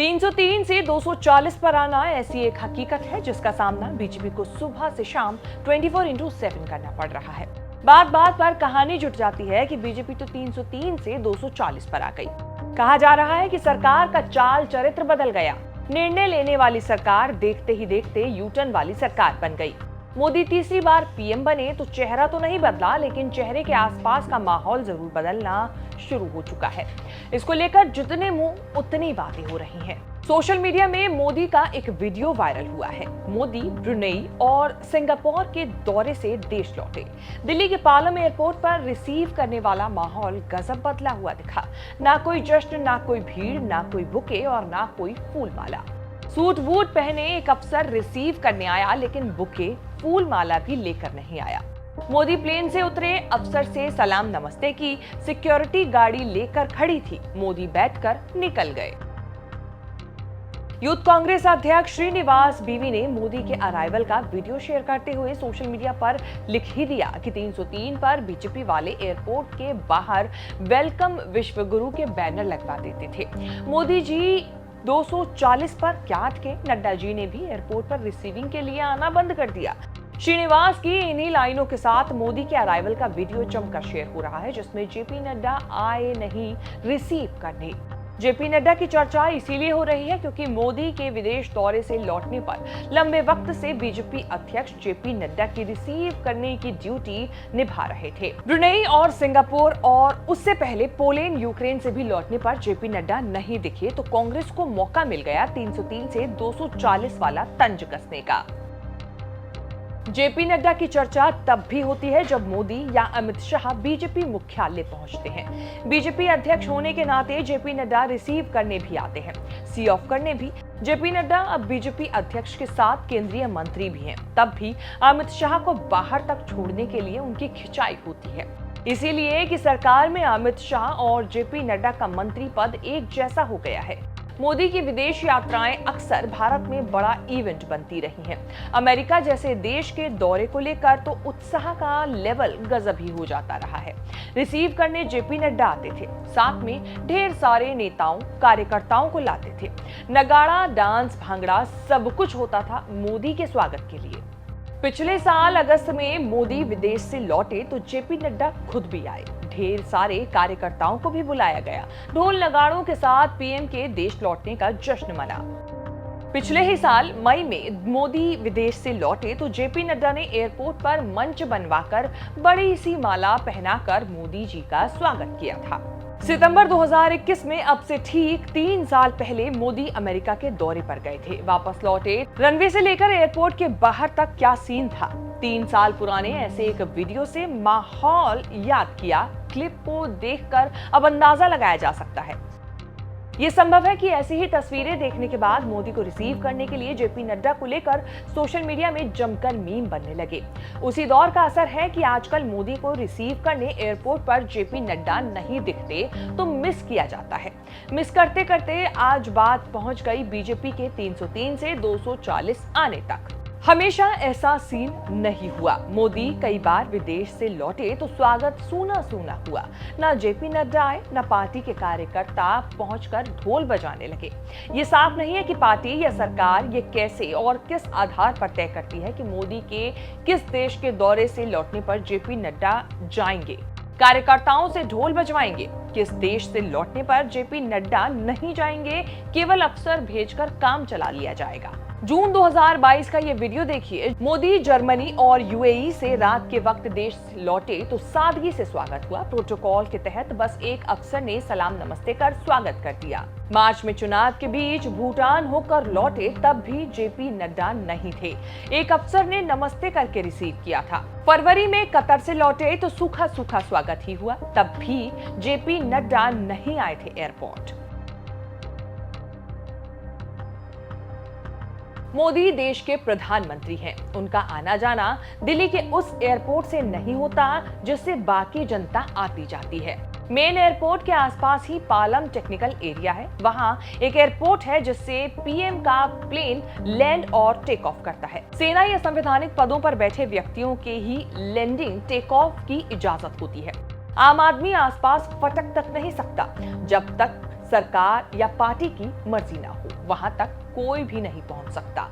303 से 240 पर आना ऐसी एक हकीकत है जिसका सामना बीजेपी को सुबह से शाम 24/7 करना पड़ रहा है। बात बात पर कहानी जुट जाती है कि बीजेपी तो 303 से 240 पर आ गई। कहा जा रहा है कि सरकार का चाल चरित्र बदल गया। निर्णय लेने वाली सरकार देखते ही देखते यूटर्न वाली सरकार बन गई। मोदी तीसरी बार पीएम बने तो चेहरा तो नहीं बदला, लेकिन चेहरे के आसपास का माहौल जरूर बदलना शुरू हो चुका है। इसको लेकर जितने मुंह उतनी बातें हो रही हैं। सोशल मीडिया में मोदी का एक वीडियो वायरल हुआ है। मोदी ब्रुनेई और सिंगापुर के दौरे से देश लौटे। दिल्ली के पालम एयरपोर्ट पर रिसीव करने वाला माहौल गजब बदला हुआ दिखा। ना कोई जश्न, ना कोई भीड़, ना कोई बुके और ना कोई फूल माला। सूट बूट पहने एक अफसर रिसीव करने आया, लेकिन बुके फूल माला भी लेकर नहीं आया। मोदी प्लेन से उतरे, अफसर से सलाम नमस्ते की, सिक्योरिटी गाड़ी लेकर खड़ी थी, मोदी बैठकर निकल गए। यूथ कांग्रेस अध्यक्ष श्रीनिवास बीवी ने मोदी के अराइवल का वीडियो शेयर करते हुए सोशल मीडिया पर लिख ही दिया कि 303 पर बीजेपी वाले एयरपोर्ट के बाहर वेलकम विश्वगुरु के बैनर लगवा देते थे। मोदी जी 240 पर क्या अटके? नड्डा जी ने भी एयरपोर्ट पर रिसीविंग के लिए आना बंद कर दिया। श्रीनिवास की इन्हीं लाइनों के साथ मोदी के अराइवल का वीडियो जमकर शेयर हो रहा है, जिसमें जेपी नड्डा आए नहीं रिसीव करने। जेपी नड्डा की चर्चा इसीलिए हो रही है क्योंकि मोदी के विदेश दौरे से लौटने पर लंबे वक्त से बीजेपी अध्यक्ष जेपी नड्डा की रिसीव करने की ड्यूटी निभा रहे थे। ब्रुनेई और सिंगापुर और उससे पहले पोलैंड, यूक्रेन से भी लौटने पर जेपी नड्डा नहीं दिखे तो कांग्रेस को मौका मिल गया 303 से 240 वाला तंज कसने का। जेपी नड्डा की चर्चा तब भी होती है जब मोदी या अमित शाह बीजेपी मुख्यालय पहुंचते हैं। बीजेपी अध्यक्ष होने के नाते जेपी नड्डा रिसीव करने भी आते हैं, सी ऑफ करने भी। जेपी नड्डा अब बीजेपी अध्यक्ष के साथ केंद्रीय मंत्री भी हैं, तब भी अमित शाह को बाहर तक छोड़ने के लिए उनकी खिंचाई होती है। इसीलिए कि सरकार में अमित शाह और जेपी नड्डा का मंत्री पद एक जैसा हो गया है। मोदी की विदेश यात्राएं अक्सर भारत में बड़ा इवेंट बनती रही हैं। अमेरिका जैसे देश के दौरे को लेकर तो उत्साह का लेवल गजब ही हो जाता रहा है। रिसीव करने जेपी नड्डा आते थे, साथ में ढेर सारे नेताओं कार्यकर्ताओं को लाते थे। नगाड़ा, डांस, भांगड़ा सब कुछ होता था मोदी के स्वागत के लिए। पिछले साल अगस्त में मोदी विदेश से लौटे तो जेपी नड्डा खुद भी आए। ढेर सारे कार्यकर्ताओं को भी बुलाया गया। ढोल नगाड़ों के साथ पीएम के देश लौटने का जश्न मना। पिछले ही साल मई में मोदी विदेश से लौटे तो जेपी नड्डा ने एयरपोर्ट पर मंच बनवाकर बड़ी सी माला पहनाकर मोदी जी का स्वागत किया था। सितंबर 2021 में अब से ठीक 3 साल पहले मोदी अमेरिका के दौरे पर गए थे। वापस लौटे, रनवे से लेकर एयरपोर्ट के बाहर तक क्या सीन था। 3 साल पुराने ऐसे एक वीडियो से माहौल याद किया। क्लिप को देखकर अब अंदाजा लगाया जा सकता है। ये संभव है कि ऐसी ही तस्वीरें देखने के बाद मोदी को रिसीव करने के लिए जेपी नड्डा को लेकर सोशल मीडिया में जमकर मीम बनने लगे। उसी दौर का असर है कि आजकल मोदी को रिसीव करने एयरपोर्ट पर जेपी नड्डा नहीं दिखते तो मिस किया जाता है। मिस करते करते आज बात पहुंच गई बीजेपी के 303 से 240 आने तक। हमेशा ऐसा सीन नहीं हुआ। मोदी कई बार विदेश से लौटे तो स्वागत सूना सूना हुआ। ना जेपी नड्डा आए, ना पार्टी के कार्यकर्ता पहुंचकर ढोल बजाने लगे। ये साफ नहीं है कि पार्टी या सरकार ये कैसे और किस आधार पर तय करती है कि मोदी के किस देश के दौरे से लौटने पर जेपी नड्डा जाएंगे, कार्यकर्ताओं से ढोल बजवाएंगे। किस देश से लौटने पर जेपी नड्डा नहीं जाएंगे, केवल अफसर भेजकर काम चला लिया जाएगा। जून 2022 का ये वीडियो देखिए। मोदी जर्मनी और यूएई से रात के वक्त देश लौटे तो सादगी से स्वागत हुआ। प्रोटोकॉल के तहत बस एक अफसर ने सलाम नमस्ते कर स्वागत कर दिया। मार्च में चुनाव के बीच भूटान होकर लौटे, तब भी जेपी नड्डा नहीं थे। एक अफसर ने नमस्ते करके रिसीव किया था। फरवरी में कतर से लौटे तो सूखा सूखा स्वागत ही हुआ, तब भी जेपी नड्डा नहीं आए थे एयरपोर्ट। मोदी देश के प्रधानमंत्री हैं। उनका आना जाना दिल्ली के उस एयरपोर्ट से नहीं होता जिससे बाकी जनता आती जाती है। मेन एयरपोर्ट के आसपास ही पालम टेक्निकल एरिया है। वहां एक एयरपोर्ट है जिससे पीएम का प्लेन लैंड और टेक ऑफ करता है। सेना या संवैधानिक पदों पर बैठे व्यक्तियों के ही लैंडिंग टेक ऑफ की इजाजत होती है। आम आदमी आसपास फटक तक नहीं सकता जब तक सरकार या पार्टी की मर्जी ना हो, वहां तक कोई भी नहीं पहुंच सकता।